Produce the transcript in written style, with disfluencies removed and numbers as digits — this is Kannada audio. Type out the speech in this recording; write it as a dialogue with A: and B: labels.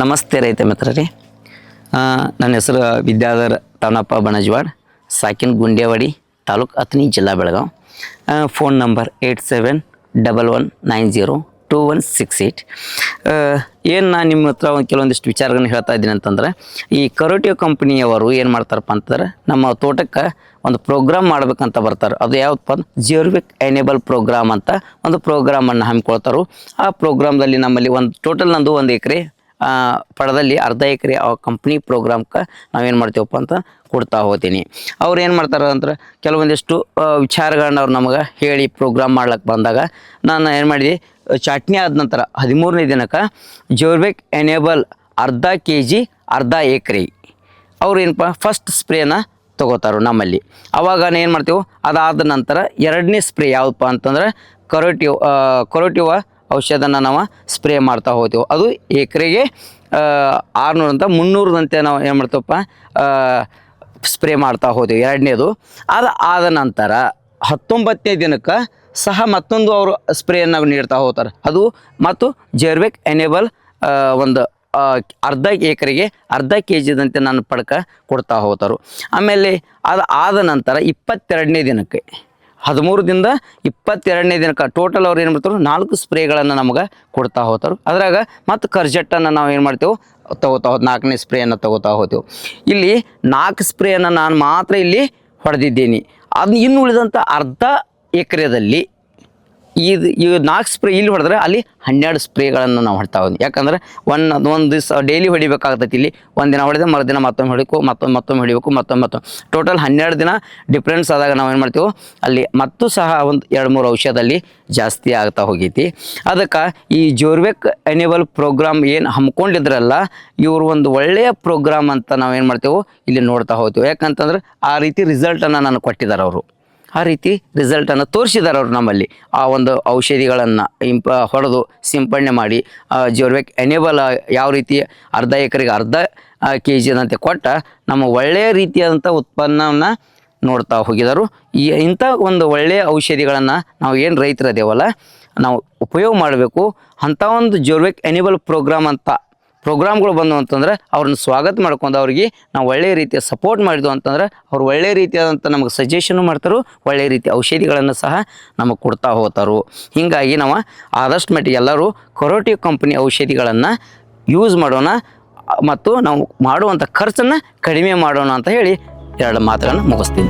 A: ನಮಸ್ತೆ ರೈತ ಮಿತ್ರರೇ. ನನ್ನ ಹೆಸರು ವಿದ್ಯಾಧರ್ ಟವನಪ್ಪ ಬಣಜ್ವಾಡ್, ಸಾಕಿನ್ ಗುಂಡೇವಾಡಿ ತಾಲೂಕು ಅಥಣಿ ಜಿಲ್ಲಾ ಬೆಳಗಾವಿ. Phone number 8711902168. ಏನು ನಾನು ನಿಮ್ಮ ಹತ್ರ ಕೆಲವೊಂದಿಷ್ಟು ವಿಚಾರಗಳನ್ನ ಹೇಳ್ತಾ ಇದ್ದೀನಿ ಅಂತಂದ್ರೆ, ಈ ಕರೋಟಿಯೋ ಕಂಪ್ನಿಯವರು ಏನು ಮಾಡ್ತಾರಪ್ಪ ಅಂತಂದ್ರೆ, ನಮ್ಮ ತೋಟಕ್ಕೆ ಒಂದು ಪ್ರೋಗ್ರಾಮ್ ಮಾಡ್ಬೇಕಂತ ಬರ್ತಾರೆ. ಅದು ಯಾವತ್ತಪ್ಪ ಅಂದ್ರೆ ಜಿಯೋರ್ವಿಕ್ ಎನೇಬಲ್ ಪ್ರೋಗ್ರಾಮ್ ಅಂತ ಒಂದು ಪ್ರೋಗ್ರಾಮನ್ನು ಹಮ್ಮಿಕೊಳ್ತಾರೆ. ಆ ಪ್ರೋಗ್ರಾಮ್ದಲ್ಲಿ ನಮ್ಮಲ್ಲಿ ಟೋಟಲ್ ನಂದು 1 ಎಕರೆ ಪಡದಲ್ಲಿ ಅರ್ಧ ಎಕರೆ ಆ ಕಂಪ್ನಿ ಪ್ರೋಗ್ರಾಮ್ಗೆ ನಾವೇನು ಮಾಡ್ತೀವಪ್ಪ ಅಂತ ಕೊಡ್ತಾ ಹೋಗ್ತೀನಿ. ಅವ್ರು ಏನು ಮಾಡ್ತಾರೆ ಅಂದ್ರೆ, ಕೆಲವೊಂದಿಷ್ಟು ವಿಚಾರಗಳನ್ನ ಅವ್ರು ನಮಗೆ ಹೇಳಿ ಪ್ರೋಗ್ರಾಮ್ ಮಾಡ್ಲಿಕ್ಕೆ ಬಂದಾಗ ನಾನು ಏನು ಮಾಡಿದೆ, ಚಾಟ್ನಿ ಆದ ನಂತರ 13ನೇ ದಿನಕ್ಕೆ ಜಿಯೋರ್ವಿಕ್ ಎನೇಬಲ್ ಅರ್ಧ kg ಅರ್ಧ ಎಕರೆ ಅವ್ರು ಏನಪ್ಪ ಫಸ್ಟ್ ಸ್ಪ್ರೇನ ತೊಗೋತಾರೆ ನಮ್ಮಲ್ಲಿ. ಆವಾಗ ಏನು ಮಾಡ್ತೀವಿ, ಅದಾದ ನಂತರ 2ನೇ ಸ್ಪ್ರೇ ಯಾವುದಪ್ಪ ಅಂತಂದ್ರೆ ಕೊರೋಟಿವ್ ಔಷಧನ ನಾವು ಸ್ಪ್ರೇ ಮಾಡ್ತಾ ಹೋಗ್ತೀವಿ. ಅದು ಎಕರೆಗೆ 600 ಅಂತ 300 ನಾವು ಏನು ಮಾಡ್ತೀವಪ್ಪ ಸ್ಪ್ರೇ ಮಾಡ್ತಾ ಹೋಗ್ತೀವಿ 2ನೇದು. ಅದು ಆದ ನಂತರ 19ನೇ ದಿನಕ್ಕೆ ಸಹ ಮತ್ತೊಂದು ಅವರು ಸ್ಪ್ರೇಯನ್ನು ನೀಡ್ತಾ ಹೋಗ್ತಾರೆ. ಅದು ಮತ್ತು ಜಿಯೋರ್ವಿಕ್ ಎನೇಬಲ್ ಒಂದು ಅರ್ಧ ಎಕರೆಗೆ ಅರ್ಧ kg ನಾನು ಕೊಡ್ತಾ ಹೋಗ್ತಾರೆ. ಆಮೇಲೆ ಅದು ಆದ ನಂತರ 22ನೇ ದಿನಕ್ಕೆ 13 ದಿನದ 22ನೇ ದಿನಕ್ಕೆ ಟೋಟಲ್ ಅವ್ರು ಏನು ಮಾಡ್ತಾರೆ 4 ಸ್ಪ್ರೇಗಳನ್ನು ನಮಗೆ ಕೊಡ್ತಾ ಹೋಗ್ತಾರೆ. ಅದ್ರಾಗ ಮತ್ತು ಕರ್ಜೆಟ್ಟನ್ನು ನಾವು ಏನು ಮಾಡ್ತೇವೆ ತೊಗೋತಾ 4ನೇ ಸ್ಪ್ರೇಯನ್ನು ತೊಗೋತಾ ಹೋಗ್ತೇವೆ. ಇಲ್ಲಿ 4 ಸ್ಪ್ರೇಯನ್ನು ನಾನು ಮಾತ್ರ ಇಲ್ಲಿ ಹೊಡೆದಿದ್ದೀನಿ. ಅದು ಇನ್ನು ಉಳಿದಂಥ ಅರ್ಧ ಎಕರೆದಲ್ಲಿ ಈ 4 ಸ್ಪ್ರೇ ಇಲ್ಲಿ ಹೊಡೆದ್ರೆ ಅಲ್ಲಿ 12 ಸ್ಪ್ರೇಗಳನ್ನು ನಾವು ಹೊಡ್ತಾ ಹೋದ್ವಿ. ಯಾಕಂದ್ರೆ ಒಂದು ದಿವಸ ಡೈಲಿ ಹೊಡಿಬೇಕಾಗ್ತೈತಿ. ಇಲ್ಲಿ ಒಂದಿನ ಹೊಡೆದ ಮರುದಿನ ಮತ್ತೊಮ್ಮೆ ಹೊಡಿಬೇಕು, ಮತ್ತೊಮ್ಮೆ ಹೊಡಿಬೇಕು, ಮತ್ತೊಮ್ಮೆ ಟೋಟಲ್ 12 ದಿನ ಡಿಫ್ರೆನ್ಸ್ ಆದಾಗ ನಾವು ಏನು ಮಾಡ್ತೀವಿ, ಅಲ್ಲಿ ಮತ್ತು ಸಹ ಒಂದು 2-3 ಔಷಧಲ್ಲಿ ಜಾಸ್ತಿ ಆಗ್ತಾ ಹೋಗೈತಿ. ಅದಕ್ಕೆ ಈ ಜಿಯೋರ್ವಿಕ್ ಎನೇಬಲ್ ಪ್ರೋಗ್ರಾಮ್ ಏನು ಹಮ್ಮಿಕೊಂಡಿದ್ರಲ್ಲ, ಇವರು ಒಂದು ಒಳ್ಳೆಯ ಪ್ರೋಗ್ರಾಮ್ ಅಂತ ನಾವೇನು ಮಾಡ್ತೇವೆ ಇಲ್ಲಿ ನೋಡ್ತಾ ಹೋಗ್ತೀವಿ. ಯಾಕಂತಂದ್ರೆ ಆ ರೀತಿ ರಿಸಲ್ಟನ್ನು ನಾನು ಕೊಟ್ಟಿದ್ದಾರೆ ಅವರು, ಆ ರೀತಿ ರಿಸಲ್ಟನ್ನು ತೋರಿಸಿದ್ದಾರೆ ಅವರು ನಮ್ಮಲ್ಲಿ. ಆ ಒಂದು ಔಷಧಿಗಳನ್ನು ಹೊಡೆದು ಸಿಂಪಡಣೆ ಮಾಡಿ ಜಿಯೋರ್ವಿಕ್ ಎನೇಬಲ್ ಯಾವ ರೀತಿ ಅರ್ಧ ಎಕರೆಗೆ ಅರ್ಧ kg ಕೊಟ್ಟ ನಮ್ಮ ಒಳ್ಳೆಯ ರೀತಿಯಾದಂಥ ಉತ್ಪನ್ನವನ್ನು ನೋಡ್ತಾ ಹೋಗಿದರು. ಇಂಥ ಒಂದು ಒಳ್ಳೆಯ ಔಷಧಿಗಳನ್ನು ನಾವು ಏನು ರೈತರದೇವಲ್ಲ ನಾವು ಉಪಯೋಗ ಮಾಡಬೇಕು. ಅಂಥ ಒಂದು ಜಿಯೋರ್ವಿಕ್ ಎನೇಬಲ್ ಪ್ರೋಗ್ರಾಮ್ಗಳು ಬಂದು ಅಂತಂದ್ರೆ ಅವ್ರನ್ನ ಸ್ವಾಗತ ಮಾಡ್ಕೊಂಡು ಅವ್ರಿಗೆ ನಾವು ಒಳ್ಳೆಯ ರೀತಿಯ ಸಪೋರ್ಟ್ ಮಾಡಿದ್ವು ಅಂತಂದ್ರೆ ಅವ್ರು ಒಳ್ಳೆಯ ರೀತಿಯಾದಂಥ ನಮಗೆ ಸಜೆಷನ್ನು ಮಾಡ್ತಾರೆ, ಒಳ್ಳೆಯ ರೀತಿಯ ಔಷಧಿಗಳನ್ನು ಸಹ ನಮಗೆ ಕೊಡ್ತಾ ಹೋಗ್ತಾರೆ. ಹೀಗಾಗಿ ನಾವು ಆದಷ್ಟು ಮಟ್ಟಿಗೆ ಎಲ್ಲರೂ ಕೊರೋಟಿವ್ ಕಂಪ್ನಿ ಔಷಧಿಗಳನ್ನು ಯೂಸ್ ಮಾಡೋಣ ಮತ್ತು ನಾವು ಮಾಡುವಂಥ ಖರ್ಚನ್ನು ಕಡಿಮೆ ಮಾಡೋಣ ಅಂತ ಹೇಳಿ 2 ಮಾತುಗಳನ್ನು ಮುಗಿಸ್ತೀನಿ.